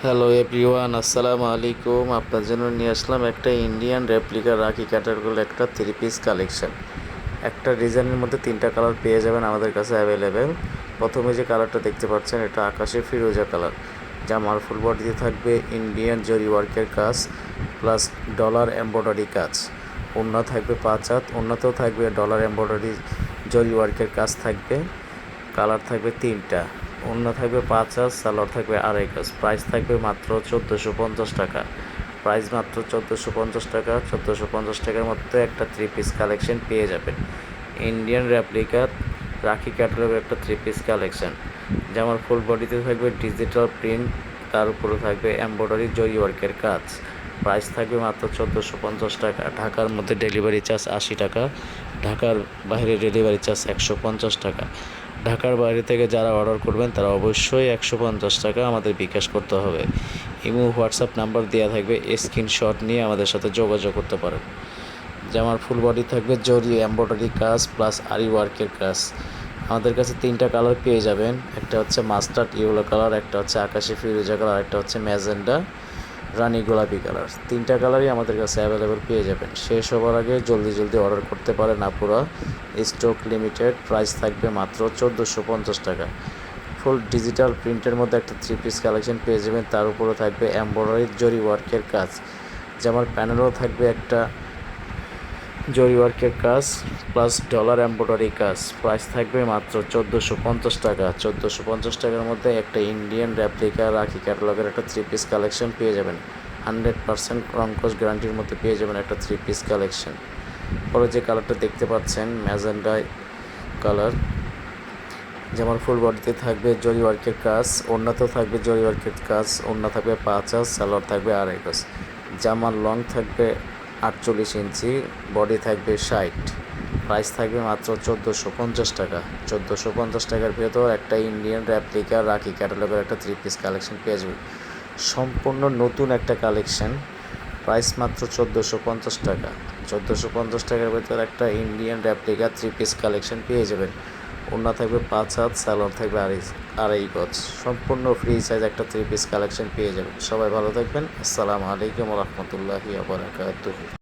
Hello everyone, আসসালামু আলাইকুম। আপনার জন্য নিয়ে আসলাম একটা ইন্ডিয়ান রেপ্লিকা রাখি কাটারগুলো একটা 3 পিস কালেকশন। একটা ডিজাইনের মধ্যে 3টা কালার পেয়ে যাবেন আমাদের কাছে অ্যাভেলেবেল। প্রথমে যে কালারটা দেখতে পাচ্ছেন এটা আকাশি ফিরোজা কালার। জামার ফুল বডিতে থাকবে ইন্ডিয়ান জরি ওয়ার্কের কাজ প্লাস ডলার এমব্রয়ডারি কাজ। ওড়না থাকবে 5 হাত, ওড়নাতেও থাকবে ডলার এমব্রয়ডারি জরি ওয়ার্কের কাজ থাকবে। কালার থাকবে 3টা, ওড়না থাকবে 5 হাত, সালোয়ার থাকবে আড়াই গজ। প্রাইস থাকবে মাত্র 1450 টাকা। প্রাইস মাত্র 1450 টাকা। 1450 টাকার মধ্যে একটা 3 পিস কালেকশন পেয়ে যাবেন। ইন্ডিয়ান রেপ্লিকা রাখি ক্যাটালগের একটা 3 পিস কালেকশন। জামার ফুল বডিতে থাকবে ডিজিটাল প্রিন্ট, তার উপরে থাকবে এমব্রয়ডারি জরি ওয়ার্কের কাজ। প্রাইস থাকবে মাত্র 1450 টাকা। ঢাকার মধ্যে ডেলিভারি চার্জ 80 টাকা, ঢাকার বাইরে ডেলিভারি চার্জ 150 টাকা। ঢাকার বাইরে থেকে যারা অর্ডার করবেন তারা অবশ্যই 150 টাকা আমাদের বিকাশ করতে হবে। ইমো হোয়াটসঅ্যাপ নাম্বার দেওয়া থাকবে, স্ক্রিনশট নিয়ে আমাদের সাথে যোগাযোগ করতে পারেন। জামার ফুল বডি থাকবে জরি এমব্রয়ডারি কাজ প্লাস আরি ওয়ার্কের কাজ। আমাদের কাছে 3টা কালার পেয়ে যাবেন, একটা হচ্ছে মাস্টার্ড ইয়েলো কালার, একটা হচ্ছে আকাশি ফিরোজা কালার, একটা হচ্ছে ম্যাজেন্ডা রানী গোলাপি কালার। 3টা কালারই আমাদের কাছে অ্যাভেলেবেল পেয়ে যাবেন। শেষ হওয়ার আগে জলদি অর্ডার করতে পারেন আপুরা, স্টক লিমিটেড। প্রাইস থাকবে মাত্র 1450 টাকা। ফুল ডিজিটাল প্রিন্টের মধ্যে একটা 3 পিস কালেকশন পেয়ে যাবেন, তার উপরে থাকবে এমব্রয়ডারি জরি ওয়ার্কের কাজ। যেমন প্যানেলও থাকবে একটা জরি ওয়ার্কের কাজ প্লাস ডলার এমব্রয়ডারি কাজ। প্রাইস থাকবে মাত্র 1450 টাকা। 1450 টাকার মধ্যে একটা ইন্ডিয়ান রেপ্লিকা রাখি ক্যাটালগের একটা 3 পিস কালেকশন পেয়ে যাবেন। 100% রংকশ গ্যারান্টির মধ্যে পেয়ে যাবেন একটা 3 পিস কালেকশন। পরে যে কালারটা দেখতে পাচ্ছেন ম্যাজেন্ডা কালার। যেমন ফুল বডিতে থাকবে জরি ওয়ার্কের কাজ, ওড়নাতেও থাকবে জরি ওয়ার্কের কাজ। ওড়না থাকবে 5 হাত, সালোয়ার থাকবে আড়াই গজ। জামার লং থাকবে 48 ইঞ্চি, বডি থাকবে 60। প্রাইস থাকবে মাত্র 1450 টাকা। 1450 টাকার ভেতর একটা ইন্ডিয়ান রেপ্লিকা রাখি ক্যাটালগের একটা 3 পিস কালেকশন পেয়ে যাবেন। সম্পূর্ণ নতুন একটা কালেকশন। প্রাইস মাত্র 1450 টাকা। 1450 টাকার ভেতর একটা ইন্ডিয়ান রেপ্লিকা 3 পিস কালেকশন পেয়ে যাবেন। ওড়না থাকবে 5 হাত, সালোয়ার থাকবে আড়াই গজ। সম্পূর্ণ ফ্রি সাইজ একটা 3 পিস কালেকশন পেয়ে যাবেন। সবাই ভালো থাকবেন। আসসালামু আলাইকুম ওয়া রাহমাতুল্লাহি ওয়া বারাকাতুহু।